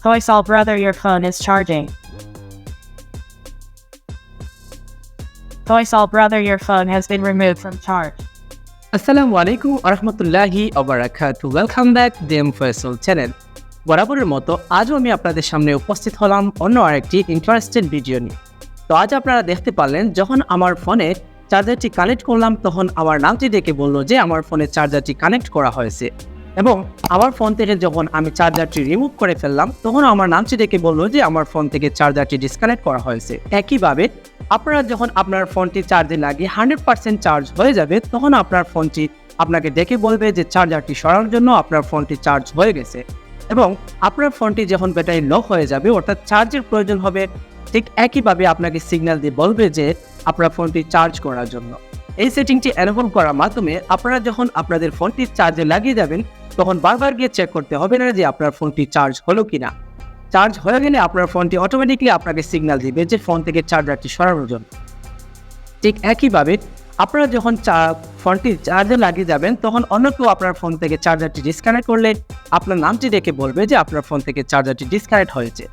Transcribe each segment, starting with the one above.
FOYSOL brother, your phone is charging. FOYSOL brother, your phone has been removed from charge. আসসালামু আলাইকুম আরহামতুল্লাহি ওয়াবারাকাতুহু। Welcome back dmfoysol channel. বরাবরের মতো আজও আমি আপনাদের সামনে উপস্থিত হলাম অন্য আরেকটি ইন্টারেস্টেড ভিডিও নিয়ে। তো আজ আপনারা দেখতে পারলেন যখন আমার ফোনে চার্জারটি কানেক্ট করলাম তখন আমার নামটি ডেকে বলল যে আমার ফোনে চার্জারটি কানেক্ট করা হয়েছে, এবং আমার ফোন থেকে যখন আমি চার্জারটি রিমুভ করে ফেললাম তখন আমার নামটি ডেকে বলল যে আমার ফোন থেকে চার্জারটি ডিসকানেক্ট করা হয়েছে। একইভাবে আপনারা যখন আপনার ফোনটি চার্জে লাগিয়ে 100% চার্জ হয়ে যাবে তখন আপনার ফোনটি আপনাকে ডেকে বলবে যে চার্জারটি সরানোর জন্য আপনার ফোনটি চার্জ হয়ে গেছে, এবং আপনার ফোনটি যখন ব্যাটারি লো হয়ে যাবে অর্থাৎ চার্জের প্রয়োজন হবে ঠিক একইভাবে আপনাকে সিগন্যাল দিয়ে বলবে যে আপনার ফোনটি চার্জ করার জন্য। এই সেটিংটি এনেবল করার মাধ্যমে আপনারা যখন আপনাদের ফোনটি চার্জে লাগিয়ে যাবেন তখন বারবার গিয়ে চেক করতে হবে না যে আপনার ফোনটি চার্জ হলো কিনা। চার্জ হয়ে গেলে আপনার ফোনটি অটোমেটিকলি আপনাকে সিগন্যাল দিবে যে ফোন থেকে চার্জারটি সরানোর জন্য। ঠিক একইভাবে আপনারা যখন ফোনটি চার্জে লাগিয়ে যাবেন তখন অন্য কেউ আপনার ফোন থেকে চার্জারটি ডিসকানেক্ট করলে আপনার নামটি ডেকে বলবে যে আপনার ফোন থেকে চার্জারটি ডিসকানেক্ট হয়েছে।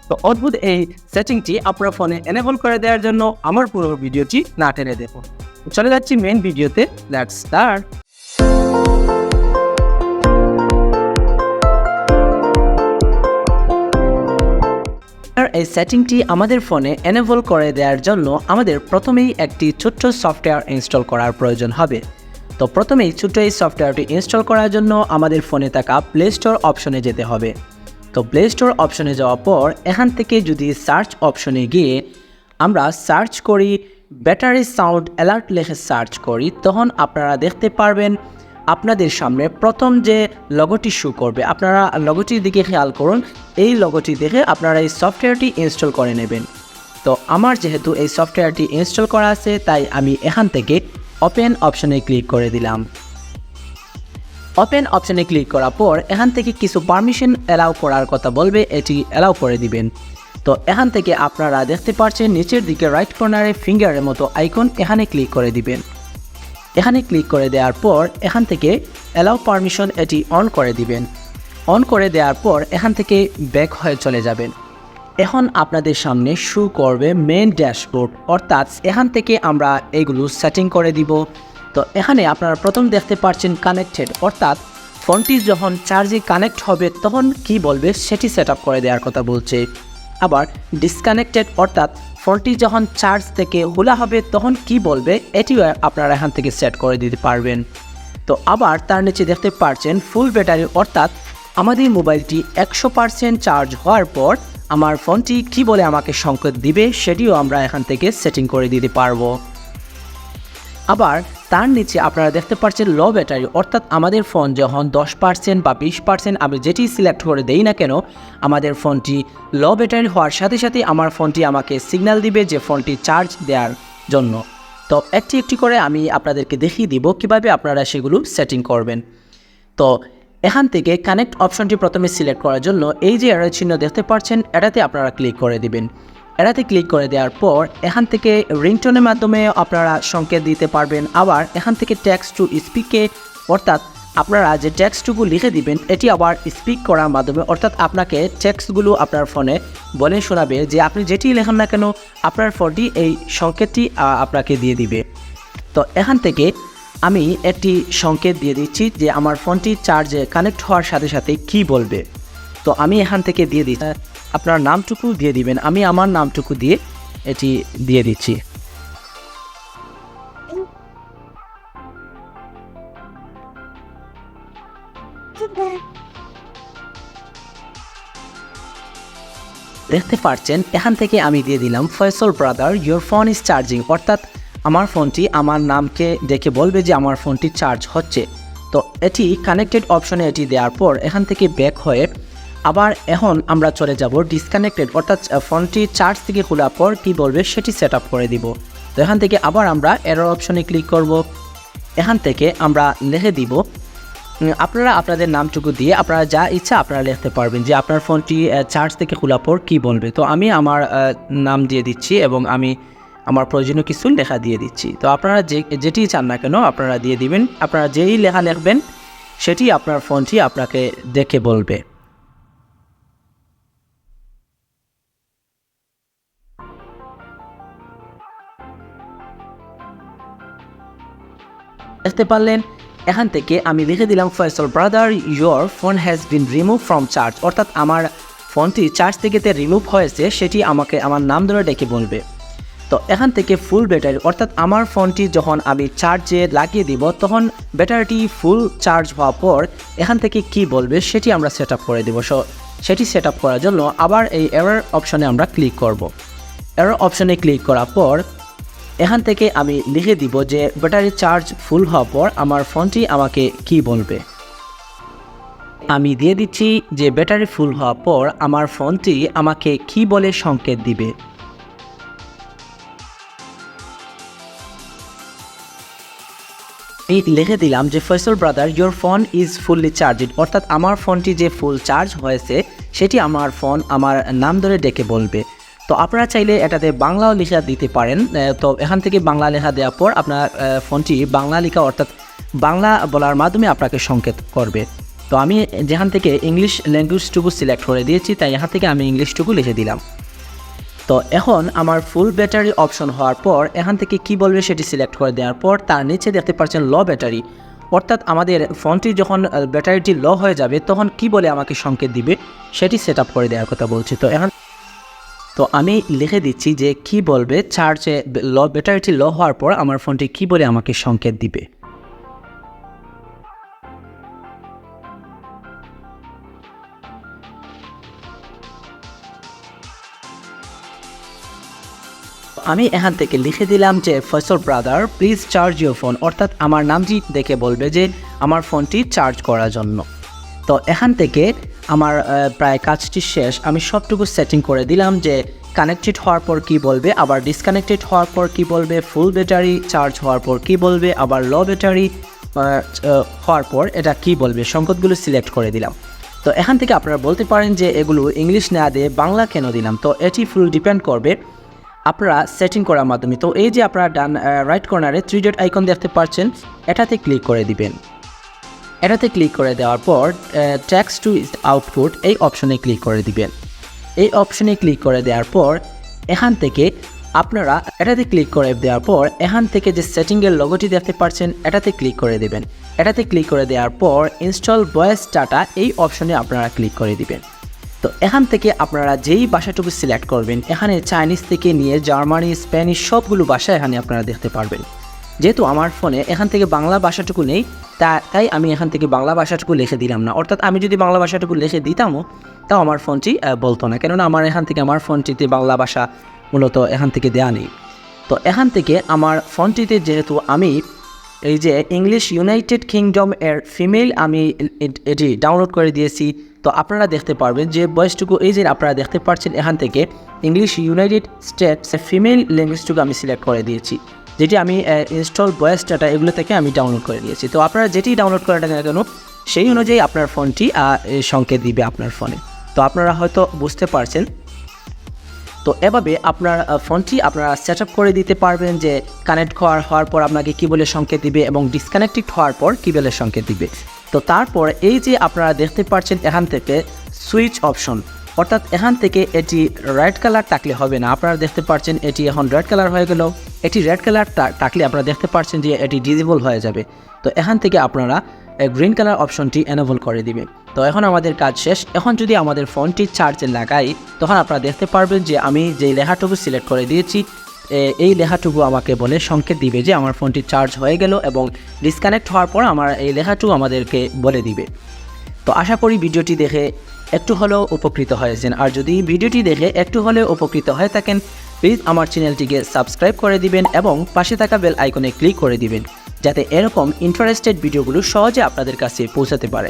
তো অদ্ভুত এই সেটিংটি আপনার ফোনে এনেবল করে দেওয়ার জন্য আমার পুরো ভিডিওটি না টেনে দেখুন। চলে যাচ্ছি মেইন ভিডিওতে। Let's start. এই সেটিংটি আমাদের ফোনে এনেবল করে দেওয়ার জন্য আমাদের প্রথমেই একটি ছোট্ট সফটওয়্যার ইনস্টল করার প্রয়োজন হবে। তো প্রথমেই ছোট্ট এই সফটওয়্যারটি ইনস্টল করার জন্য আমাদের ফোনে থাকা প্লে স্টোর অপশনে যেতে হবে। তো প্লে স্টোর অপশনে যাওয়ার পর এখান থেকে যদি সার্চ অপশনে গিয়ে আমরা সার্চ করি ব্যাটারি সাউন্ড অ্যালার্ট লিখে সার্চ করি, তখন আপনারা দেখতে পারবেন আপনাদের সামনে প্রথম যে লোগোটি শো করবে। আপনারা লোগোটির দিকে খেয়াল করুন, এই লোগোটি দেখে আপনারা এই সফটওয়্যারটি ইনস্টল করে নেবেন। তো আমার যেহেতু এই সফটওয়্যারটি ইনস্টল করা আছে তাই আমি এখান থেকে ওপেন অপশনে ক্লিক করে দিলাম। ওপেন অপশনে ক্লিক করার পর এখান থেকে কিছু পারমিশন অ্যালাউ করার কথা বলবে, এটি অ্যালাউ করে দিবেন। তো এখান থেকে আপনারা দেখতে পাচ্ছেন নিচের দিকে রাইট কর্নারে ফিঙ্গারের মতো আইকন, এখানে ক্লিক করে দিবেন। এখানে ক্লিক করে দেওয়ার পর এখান থেকে অ্যালাউ পারমিশন এটি অন করে দিবেন। অন করে দেওয়ার পর এখান থেকে ব্যাক হয়ে চলে যাবেন। এখন আপনাদের সামনে শো করবে মেইন ড্যাশবোর্ড, অর্থাৎ এখান থেকে আমরা এগুলো সেটিং করে দিব। তো এখানে আপনারা প্রথম দেখতে পাচ্ছেন কানেক্টেড, অর্থাৎ ফোনটি যখন চার্জে কানেক্ট হবে তখন কি বলবে সেটি সেট আপ করে দেওয়ার কথা বলছে। আবার ডিসকানেক্টেড, অর্থাৎ ফোনটি যখন চার্জ থেকে খোলা হবে তখন কি বলবে এটিও আপনারা এখান থেকে সেট করে দিতে পারবেন। তো আবার তার নিচে দেখতে পাচ্ছেন ফুল ব্যাটারি, অর্থাৎ আমাদের মোবাইলটি 100% চার্জ হওয়ার পর আমার ফোনটি কি বলে আমাকে সংকেত দিবে সেটিও আমরা এখান থেকে সেটিং করে দিতে পারবো। আবার তার নিচে আপনারা দেখতে পাচ্ছেন লো ব্যাটারি, অর্থাৎ আমাদের ফোন যখন 10% বা 20% আমি যেটি সিলেক্ট করে দেই না কেন আমাদের ফোনটি লো ব্যাটারি হওয়ার সাথে সাথে আমার ফোনটি আমাকে সিগন্যাল দিবে যে ফোনটি চার্জ দেওয়ার জন্য। তো একটি একটি করে আমি আপনাদেরকে দেখিয়ে দিব কিভাবে আপনারা সেগুলো সেটিং করবেন। তো এখান থেকে কানেক্ট অপশনটি প্রথমে সিলেক্ট করার জন্য এই যে অ্যারো চিহ্ন দেখতে পাচ্ছেন এটাতে আপনারা ক্লিক করে দিবেন। এটাতে ক্লিক করে দেওয়ার পর এখান থেকে রিংটোনের মাধ্যমে আপনারা সংকেত দিতে পারবেন। আবার এখান থেকে টেক্সট টু স্পিকে, অর্থাৎ আপনারা যে টেক্সটটুকু লিখে দিবেন এটি আবার স্পিক করার মাধ্যমে, অর্থাৎ আপনাকে টেক্সটগুলো আপনার ফোনে বলে শোনাবে যে আপনি যেটি লেখেন না কেন আপনার ফোনটি এই সংকেতটি আপনাকে দিয়ে দিবে। তো এখান থেকে আমি একটি সংকেত দিয়ে দিচ্ছি যে আমার ফোনটি চার্জে কানেক্ট হওয়ার সাথে সাথে কি বলবে। তো আমি এখান থেকে দিয়ে দিচ্ছি, আপনার নামটুকু দিয়ে দিবেন। আমি আমার নামটুকু দিয়ে এটি দিয়ে দিচ্ছি। দেখতে পাচ্ছেন এখান থেকে আমি দিয়ে দিলাম Faisal brother your phone is charging, অর্থাৎ আমার ফোনটি আমার নামকে দেখে বলবে যে আমার ফোনটি চার্জ হচ্ছে। তো এটি কানেক্টেড অপশনে এটি দেওয়ার পর এখান থেকে ব্যাক হয়ে আবার এখন আমরা চলে যাব ডিসকানেক্টেড, অর্থাৎ ফোনটি চার্জ থেকে খোলার পর কী বলবে সেটি সেট আপ করে দিব। তো এখান থেকে আবার আমরা এরর অপশনে ক্লিক করব। এখান থেকে আমরা লিখে দিব, আপনারা আপনাদের নামটুকু দিয়ে আপনারা যা ইচ্ছা আপনারা লিখতে পারবেন যে আপনার ফোনটি চার্জ থেকে খোলার পর কী বলবে। তো আমি আমার নাম দিয়ে দিচ্ছি এবং আমি আমার প্রয়োজনীয় কিছু লেখা দিয়ে দিচ্ছি। তো আপনারা যেটি চান না কেন আপনারা দিয়ে দিবেন। আপনারা যেই লেখা লিখবেন সেটি আপনার ফোনটি আপনাকে দেখে বলবে। দেখতে পারলেন এখান থেকে আমি লিখে দিলাম Faisal brother your phone has been remove from charge, অর্থাৎ আমার ফোনটি চার্জ থেকে রিমুভ হয়েছে সেটি আমাকে আমার নাম ধরে ডেকে বলবে। তো এখান থেকে ফুল ব্যাটারি, অর্থাৎ আমার ফোনটি যখন আমি চার্জে লাগিয়ে দিব তখন ব্যাটারিটি ফুল চার্জ হওয়ার পর এখান থেকে কি বলবে সেটি আমরা সেট আপ করে দেব। সেটি সেট আপ করার জন্য আবার এই এরর অপশনে আমরা ক্লিক করব। এরর অপশনে ক্লিক করার পর এখান থেকে আমি লিখে দিব যে ব্যাটারি চার্জ ফুল হওয়ার পর আমার ফোনটি আমাকে কি বলবে। আমি দিয়ে দিচ্ছি যে ব্যাটারি ফুল হওয়ার পর আমার ফোনটি আমাকে কি বলে সংকেত দিবে। এই লিখে দিলাম যে Faisal brother your phone is fully charged, অর্থাৎ আমার ফোনটি যে ফুল চার্জ হয়েছে সেটি আমার ফোন আমার নাম ধরে ডেকে বলবে। তো আপনারা চাইলে এটাতে বাংলাও লেখা দিতে পারেন। তো এখান থেকে বাংলা লেখা দেওয়ার পর আপনার ফোনটি বাংলা লেখা অর্থাৎ বাংলা বলার মাধ্যমে আপনাকে সংকেত করবে। তো আমি যেখান থেকে ইংলিশ ল্যাঙ্গুয়েজটুকু সিলেক্ট করে দিয়েছি তাই এখান থেকে আমি ইংলিশটুকু লিখে দিলাম। তো এখন আমার ফুল ব্যাটারি অপশন হওয়ার পর এখান থেকে কি বলবে সেটি সিলেক্ট করে দেওয়ার পর তার নিচে দেখতে পাচ্ছেন লো ব্যাটারি, অর্থাৎ আমাদের ফোনটি যখন ব্যাটারিটি লো হয়ে যাবে তখন কি বলে আমাকে সংকেত দিবে সেটি সেট আপ করে দেওয়ার কথা বলছি। তো আমি লিখে দিচ্ছি যে কি বলবে চার্জে ব্যাটারিটি লো হওয়ার পর আমার ফোনটি কি বলে আমাকে সংকেত দিবে। আমি এখান থেকে লিখে দিলাম যে Faisal brother please charge your phone, অর্থাৎ আমার নামটি দেখে বলবে যে আমার ফোনটি চার্জ করার জন্য। তো এখান থেকে আমার প্রায় কাজটি শেষ। আমি সবটুকু সেটিং করে দিলাম যে কানেক্টেড হওয়ার পর কি বলবে, আবার ডিসকানেক্টেড হওয়ার পর কি বলবে, ফুল ব্যাটারি চার্জ হওয়ার পর কি বলবে, আবার লো ব্যাটারি হওয়ার পর এটা কি বলবে, সংকেতগুলো সিলেক্ট করে দিলাম। তো এখান থেকে আপনারা বলতে পারেন যে এগুলো ইংলিশ না দিয়ে বাংলা কেন দিলাম। তো এটি ফুল ডিপেন্ড করবে আপনারা সেটিং করার মাধ্যমে। তো এই যে আপনারা ডান রাইট কর্নারে 3 ডট আইকন দেখতে পাচ্ছেন, এটাতে ক্লিক করে দিবেন। এটাতে ক্লিক করে দেওয়ার পর টেক্সট টু আউটপুট এই অপশনে ক্লিক করে দিবেন। এই অপশনে ক্লিক করে দেওয়ার পর এখান থেকে আপনারা এটাতে ক্লিক করে দেওয়ার পর এখান থেকে যে সেটিংয়ের লোগোটি দেখতে পাচ্ছেন এটাতে ক্লিক করে দেবেন। এটাতে ক্লিক করে দেওয়ার পর ইনস্টল ভয়েস ডাটা এই অপশনে আপনারা ক্লিক করে দিবেন। তো এখান থেকে আপনারা যেই ভাষাটুকু সিলেক্ট করবেন, এখানে চাইনিজ থেকে নিয়ে জার্মানি, স্প্যানিশ সবগুলো ভাষা এখানে আপনারা দেখতে পারবেন। যেহেতু আমার ফোনে এখান থেকে বাংলা ভাষাটুকু নেই তাই আমি এখান থেকে বাংলা ভাষাটুকু লিখে দিলাম না, অর্থাৎ আমি যদি বাংলা ভাষাটুকু লিখে দিতামও তাও আমার ফোনটি বলতো না, কেননা আমার এখান থেকে আমার ফোনটিতে বাংলা ভাষা মূলত এখান থেকে দেওয়া নেই। তো এখান থেকে আমার ফোনটিতে যেহেতু আমি এই যে ইংলিশ ইউনাইটেড কিংডম এর ফিমেল আমি এটি ডাউনলোড করে দিয়েছি, তো আপনারা দেখতে পারবেন যে ভয়েসটুকু এই যে আপনারা দেখতে পাচ্ছেন এখান থেকে ইংলিশ ইউনাইটেড স্টেটস ফিমেল ল্যাঙ্গুয়েজটুকু আমি সিলেক্ট করে দিয়েছি, যেটি আমি ইনস্টল ভয়েস ডাটা এগুলো থেকে আমি ডাউনলোড করে দিয়েছি। তো আপনারা যেটি ডাউনলোড করাটা না কেন সেই অনুযায়ী আপনার ফোনটি সংকেত দিবে আপনার ফোনে। তো আপনারা হয়তো বুঝতে পারছেন। তো এভাবে আপনার ফোনটি আপনারা সেট আপ করে দিতে পারবেন যে কানেক্ট হওয়ার পর আপনাকে কী বলে সংকেত দিবে এবং ডিসকানেক্টেড হওয়ার পর কী বলে সংকেত দিবে। তো তারপর এই যে আপনারা দেখতে পাচ্ছেন এখান থেকে সুইচ অপশন, অর্থাৎ এখান থেকে এটি রেড কালার থাকলে হবে না। আপনারা দেখতে পাচ্ছেন এটি এখন রেড কালার হয়ে গেল। এটি রেড কালার থাকলে আপনারা দেখতে পাচ্ছেন যে এটি ডিসেবল হয়ে যাবে। তো এখান থেকে আপনারা গ্রিন কালার অপশনটি এনেবল করে দিবে। তো এখন আমাদের কাজ শেষ। এখন যদি আমাদের ফোনটি চার্জে লাগাই তখন আপনারা দেখতে পারবেন যে আমি যে লেখাটুকু সিলেক্ট করে দিয়েছি এই লেখাটুকু আমাকে বলে সংকেত দিবে যে আমার ফোনটি চার্জ হয়ে গেল, এবং ডিসকানেক্ট হওয়ার পর আমার এই লেখাটুকু আমাদেরকে বলে দিবে। তো আশা করি ভিডিওটি দেখে একটু হলেও উপকৃত হয়েছেন। আর যদি ভিডিওটি দেখে একটু হলেও উপকৃত হয়ে থাকেন প্লিজ আমার চ্যানেলটিকে সাবস্ক্রাইব করে দিবেন এবং পাশে থাকা বেল আইকনে ক্লিক করে দিবেন, যাতে এরকম ইন্টারেস্টেড ভিডিওগুলো সহজে আপনাদের কাছে পৌঁছাতে পারে।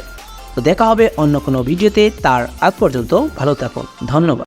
তো দেখা হবে অন্য কোনো ভিডিওতে, তার আগ পর্যন্ত ভালো থাকুন। ধন্যবাদ।